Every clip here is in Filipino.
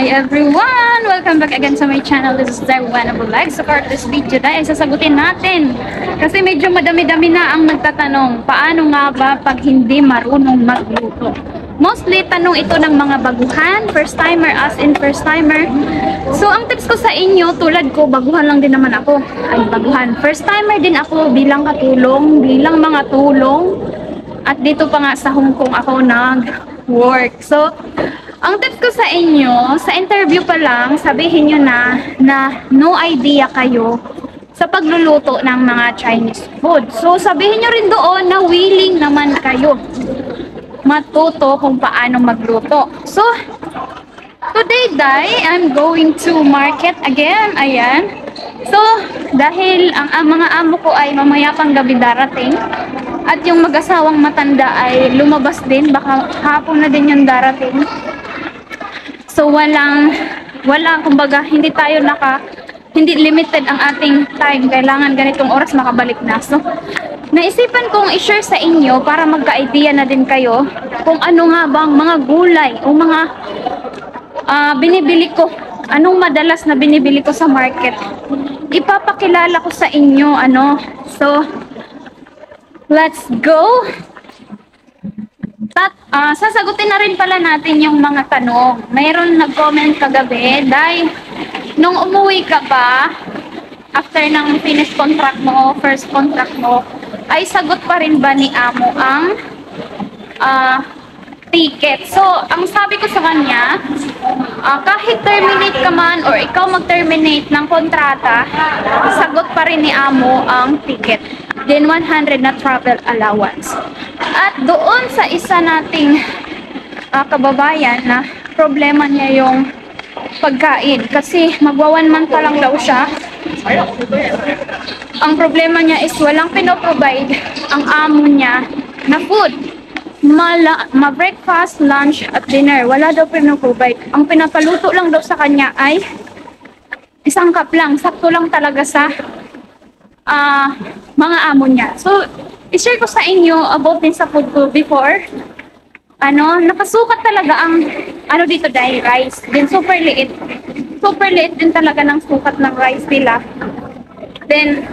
everyone! Welcome back again sa my channel. This is Darwana Vlog. So for this video dahil sasagutin natin kasi medyo madami-dami na ang nagtatanong paano nga ba pag hindi marunong magluto. Mostly tanong ito ng mga baguhan, first timer, as in first timer. So ang tips ko sa inyo, tulad ko, baguhan lang din naman ako. Ay, baguhan. First timer din ako bilang katulong, bilang mga tulong. At dito pa nga sa Hong Kong ako nag-work. So ang tips ko sa inyo, sa interview pa lang, sabihin nyo na no idea kayo sa pagluluto ng mga Chinese food. So, sabihin nyo rin doon na willing naman kayo matuto kung paano magluto. So, today, I'm going to market again. Ayan. So, dahil ang mga amo ko ay mamaya pang gabi darating, at yung mag-asawang matanda ay lumabas din, baka hapon na din yung darating. So walang kumbaga hindi limited ang ating time. Kailangan ganitong oras makabalik na. So naisipan kong i-share sa inyo para magka-idea na din kayo kung ano nga bang mga gulay o mga binibili ko. Anong madalas na binibili ko sa market. Ipapakilala ko sa inyo So let's go. Sasagutin na rin pala natin yung mga tanong. Mayroon nag-comment kagabi, dahil nung umuwi ka pa, after ng finish contract mo, first contract mo, ay sagot pa rin ba ni amo ang ticket? So, ang sabi ko sa kanya, kahit terminate ka man or ikaw mag-terminate ng kontrata, sagot pa rin ni amo ang ticket. Then 100 na travel allowance. At doon sa isa nating kababayan na problema niya yung pagkain kasi magwa 1 month pa lang daw siya. Ang problema niya is walang pinoprovide ang amo niya na food. Breakfast, lunch at dinner. Wala daw pinoprovide. Ang pinapaluto lang daw sa kanya ay isang cup lang. Sakto lang talaga sa mga amo niya. So, i-share ko sa inyo about din sa food ko before. Nakasukat talaga ang dito dahil rice. Then super liit. Super liit din talaga ng sukat ng rice nila. Then,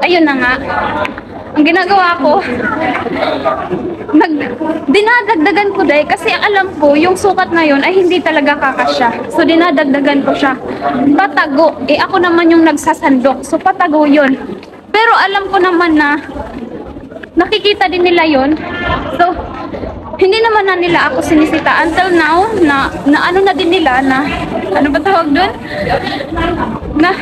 ayun na nga. Ang ginagawa ko, dinadagdagan ko dahil kasi alam ko yung sukat na yun ay hindi talaga kakasya. So dinadagdagan ko siya. Patago. Ako naman yung nagsasandok. So patago yun. Pero alam ko naman na nakikita din nila yun. So hindi naman na nila ako sinisita until now na na din nila na ano ba tawag doon? Na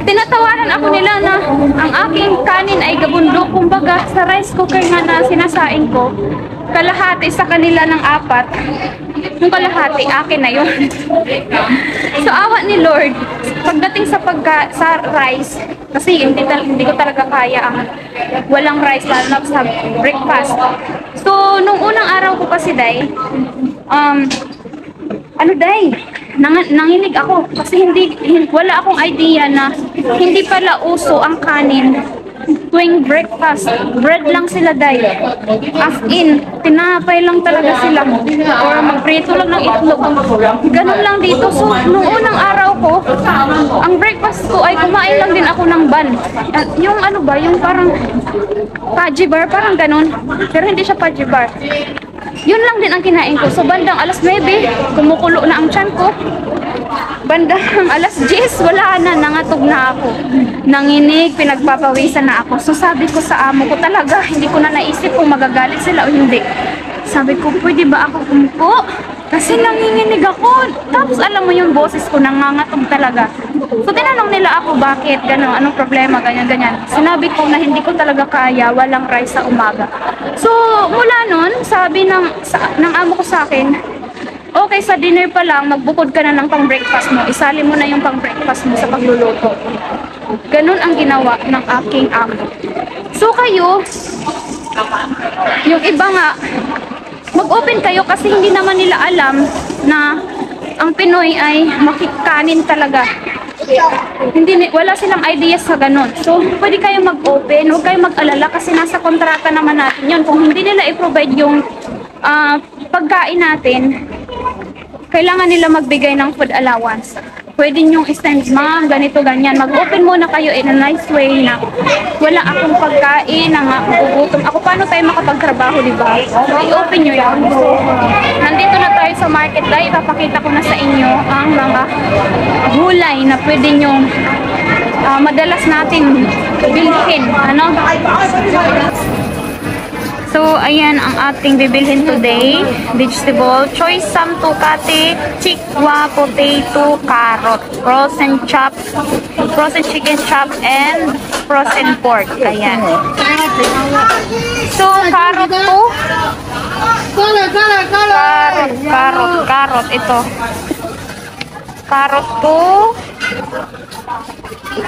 tinatawaran ako nila na ang aking kanin ay gabundok. Kumbaga sa rice cooker nga na sinasain ko, kalahati sa kanila ng 4, yung kalahati akin na yun. So awa ni Lord pagdating sa rice, kasi hindi ko talaga kaya ang walang rice lalo na sa breakfast. So nung unang araw ko kasi nanginig ako kasi wala akong idea na hindi pala uso ang kanin tuwing breakfast. Bread lang sila as in, tinapay lang talaga sila or magprito lang ng itlog. Ganun lang dito. So nung unang araw ko, ang breakfast ko ay kumain lang din ako ng bun. Yung yung parang Paji bar, parang ganun, pero hindi siya Paji bar. Yun lang din ang kinain ko. So bandang alas 9, kumukulo na ang tiyan ko. Bandang alas 10, wala na, nangatog na ako. Nanginig, pinagpapawisan na ako. So sabi ko sa amo ko talaga, hindi ko na naisip kung magagalit sila o hindi. Sabi ko, pwede ba ako umupo? Kasi nanginginig ako. Tapos alam mo yung boses ko, nangangatog talaga. So tinanong nila ako, bakit? Gano'n, anong problema? Ganyan. Sinabi ko na hindi ko talaga kaya, walang rice sa umaga. So mula nun, sabi ng amo ko sa akin, okay, sa dinner pa lang, magbukod ka na ng pang-breakfast mo. Isali mo na yung pang-breakfast mo sa pagluluto. Ganun ang ginawa ng aking amo. So kayo, yung iba nga, mag-open kayo kasi hindi naman nila alam na ang Pinoy ay makikanin talaga. Wala silang idea sa ganun. So, pwede kayo mag-open, huwag kayo mag-alala kasi nasa kontrata naman natin yun. Kung hindi nila i-provide yung pagkain natin, kailangan nila magbigay ng food allowance. Pwede nyong i-send, ma'am, ganito, ganyan. Mag-open muna kayo in a nice way na wala akong pagkain, na nga, magugutom ako. Paano tayo makapagtrabaho, di ba? So, i-open nyo yan. So, nandito na tayo sa market dahil ipapakita ko na sa inyo ang mga gulay na pwede nyong madalas natin bilhin. Ano? So, ayan ang ating bibilhin today. Vegetable, choy sam, tukate, chikwa, potato, carrot, frozen chop, frozen chicken chop, and frozen pork. Ayan. So, carrot to. Carrot. Ito. Carrot to.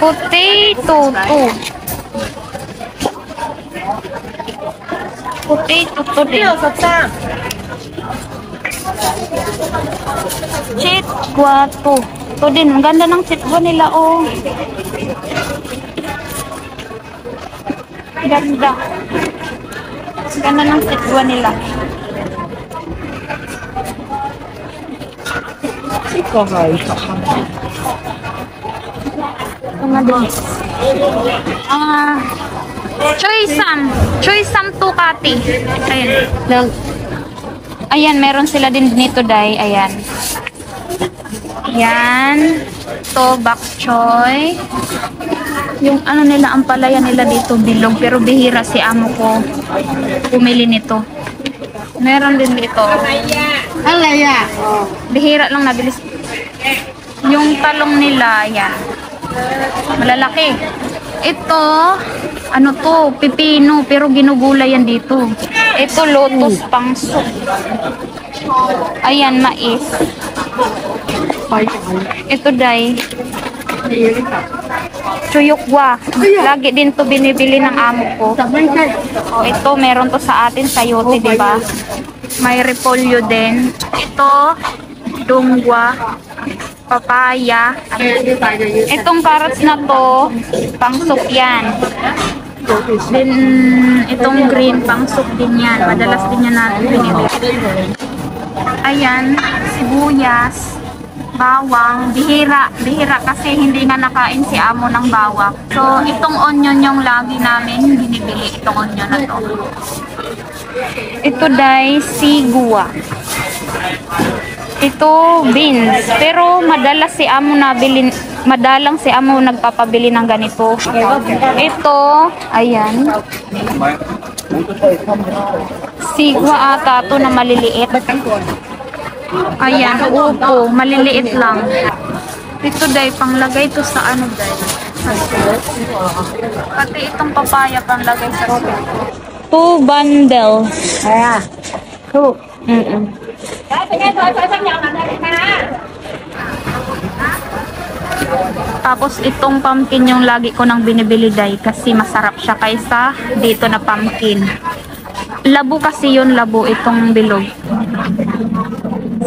Potato to. Potato to din. Chitwa to. To din. Ang ganda ng chitwa nila, oh. Ganda. Ganda ng chitwa nila. Mga din. Choy sam tukati. Ayan. Ayan, meron sila din nito, day. Ayan. Ayan. To bak choy. Yung ano nila, ang palaya nila dito bilog, pero bihira si amo ko pumili nito. Meron din dito. Alaya. Bihira lang nabilis. Yung talong nila, ayan. Malalaki. Ito, ano to, pipino, pero ginugulay yan dito. Ito, lotus pangso. Ayan, mais. Ito, day. Chuyukwa. Lagi din to binibili ng amo ko. O, ito, meron to sa atin, sayote, diba? May repolyo din. Ito, dungwa. Papaya. Itong carrots na to, pangsok yan. Then, itong green, pangsok din yan. Madalas din yan natin binibili. Ayan, sibuyas, bawang, bihira. Bihira kasi hindi nga nakain si amo ng bawang. So, itong onion yung lagi namin binibili. Itong onion na to. Ito dahil sigua. Ito, beans. Pero madalas si amo nabili, madalang si amo nagpapabili ng ganito. Ito, ayan. Sigwa ata to na maliliit. Ayan, upo, maliliit lang. Ito dahil panglagay to sa ano dahil. Pati itong papaya panglagay sa soup. 2 bundle. Ayan. 2. Tapos itong pumpkin yung lagi ko nang binibili day kasi masarap siya kaysa dito na pumpkin. Labo kasi yun, labo itong bilog.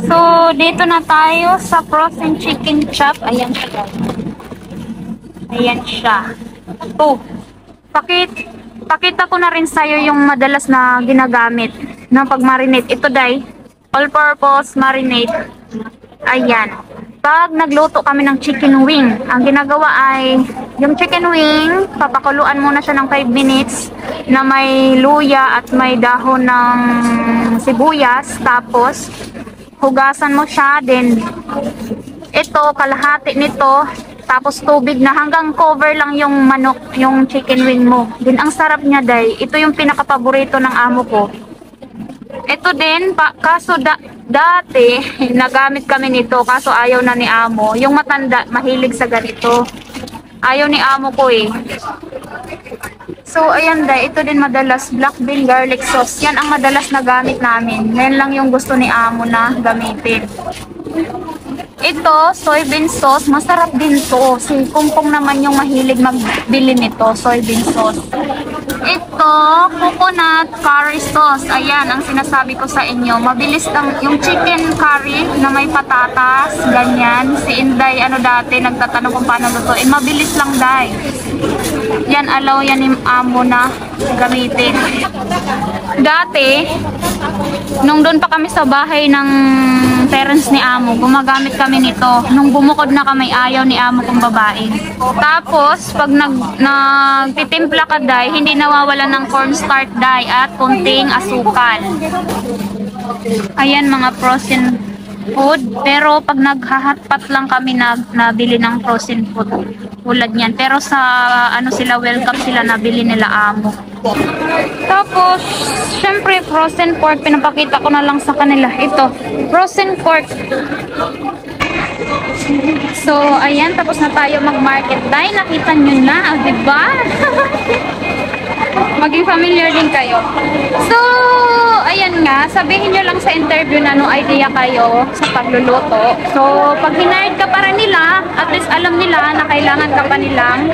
So dito na tayo sa frozen chicken chop. Ayan siya. Ayan siya. Pakita ko na rin sa'yo yung madalas na ginagamit ng pag-marinate. Ito day, all-purpose marinade. Ayan. Pag nagluto kami ng chicken wing, ang ginagawa ay yung chicken wing, papakuluan muna siya ng 5 minutes na may luya at may dahon ng sibuyas. Tapos, hugasan mo siya. Then, ito, kalahati nito. Tapos, tubig na hanggang cover lang yung manok, yung chicken wing mo. Then, ang sarap niya, day. Ito yung pinaka-paborito ng amo ko. Ito din, kaso dati, nagamit kami nito, kaso ayaw na ni amo. Yung matanda, mahilig sa ganito. Ayaw ni amo ko eh. So, ayan dahil, ito din madalas, black bean garlic sauce. Yan ang madalas na gamit namin. Yan lang yung gusto ni amo na gamitin. Ito, soybean sauce, masarap din to. Si Kumpong naman yung mahilig magbili nito, soybean sauce. Ito, coconut curry sauce. Ayan, ang sinasabi ko sa inyo. Mabilis lang yung chicken curry na may patatas, ganyan. Si Inday, dati, nagtatanong kung paano lutuin. Mabilis lang, day. Yan, allow yan ni amo na gamitin. Dati, Nung doon pa kami sa bahay ng parents ni amo, gumagamit kami nito. Nung bumukod na kami, ayaw ni amo kong babae. Tapos, pag nagtitimpla ka day, hindi nawawala ng cornstarch day at kunting asukal. Ayan mga frozen food. Pero pag naghahatpat lang kami nabili ng frozen food. Tulad niyan. Pero sa ano sila, welcome sila, nabili nila amo. Tapos, syempre frozen pork, pinapakita ko na lang sa kanila. Ito, frozen pork. So, ayan, tapos na tayo mag-market day. Nakita nyo na, diba? Maging familiar din kayo. So, ayan nga, sabihin nyo lang sa interview na no idea kayo sa pagluluto. So, pag hinired ka pa rin nila, at least alam nila na kailangan ka pa nilang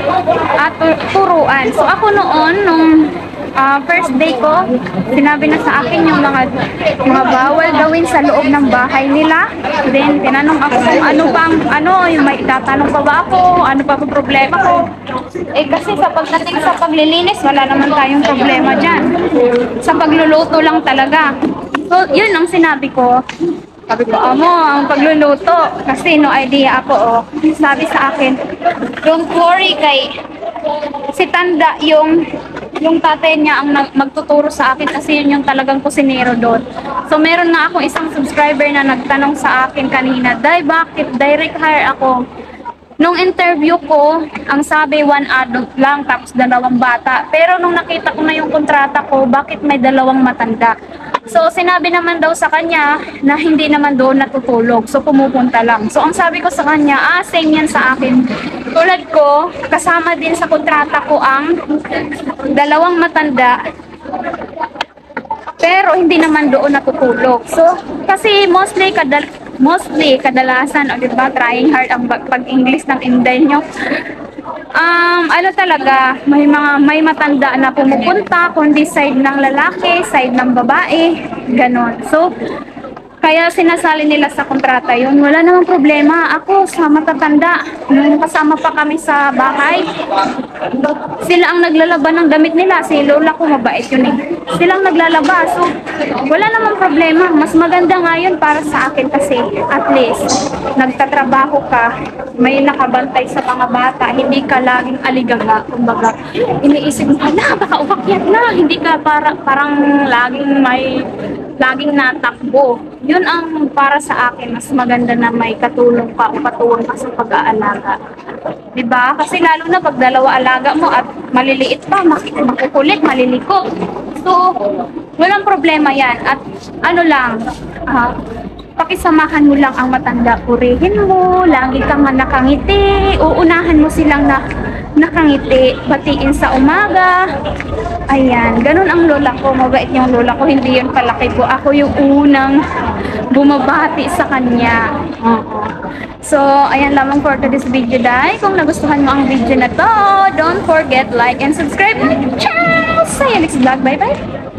turuan. So, ako noon, nung first day ko, sinabi na sa akin yung mga bawal gawin sa loob ng bahay nila. Then, tinanong ako kung yung may itatanong pa ba ako, ano pa ba problema ko. Eh, kasi sa pagdating sa paglilinis, wala naman tayong problema dyan. Sa pagluluto lang talaga. So, yun ang sinabi ko. Sabi ko, amo, ang pagluluto. Kasi no idea ako, oh. Sabi sa akin, don't worry kay si Tanda yung tatay niya ang magtuturo sa akin kasi yun yung talagang kusinero doon. So, meron nga akong isang subscriber na nagtanong sa akin kanina, Day, bakit direct hire ako? Nung interview ko, ang sabi 1 adult lang tapos 2 bata. Pero nung nakita ko na yung kontrata ko, bakit may 2 matanda? So, sinabi naman daw sa kanya na hindi naman doon natutulog. So, pumupunta lang. So, ang sabi ko sa kanya, same yan sa akin. Tulad ko, kasama din sa kontrata ko ang 2 matanda. Pero, hindi naman doon natutulog. So, kasi mostly kadalasan, o diba, trying hard ang pag-English ng Inday nyo. Ano talaga, may matanda na pumupunta, kundi side ng lalaki, side ng babae, ganon. So, kaya sinasali nila sa kontrata yun. Wala namang problema. Ako sa matatanda, nung kasama pa kami sa bahay, sila ang naglalaban ng damit nila. Si lola ko, mabait yun eh. Sila ang naglalaba. So, wala namang problema. Mas maganda nga yun para sa akin kasi at least, nagtatrabaho ka, may nakabantay sa mga bata, hindi ka laging aligaga. Kumbaga, iniisip mo, baka umakyat na. Hindi ka parang laging natakbo. Yun ang para sa akin, mas maganda na may katulong ka o katuwang ka sa pag-aalaga. Diba? Kasi lalo na pag 2 alaga mo at maliliit pa, makukulit, malilikot. So, walang problema yan. At ano lang, pakisamahan mo lang ang matanda, purihin mo, lagi kang nakangiti, uunahan mo silang nakangiti, batiin sa umaga. Ayan, ganun ang lola ko, mabait yung lola ko, hindi yun palaki ko. Ako yung unang bumabati sa kanya. So, ayan lamang for today's video, day. Kung nagustuhan mo ang video na to, don't forget like and subscribe. Ciao! Sa next vlog, bye bye!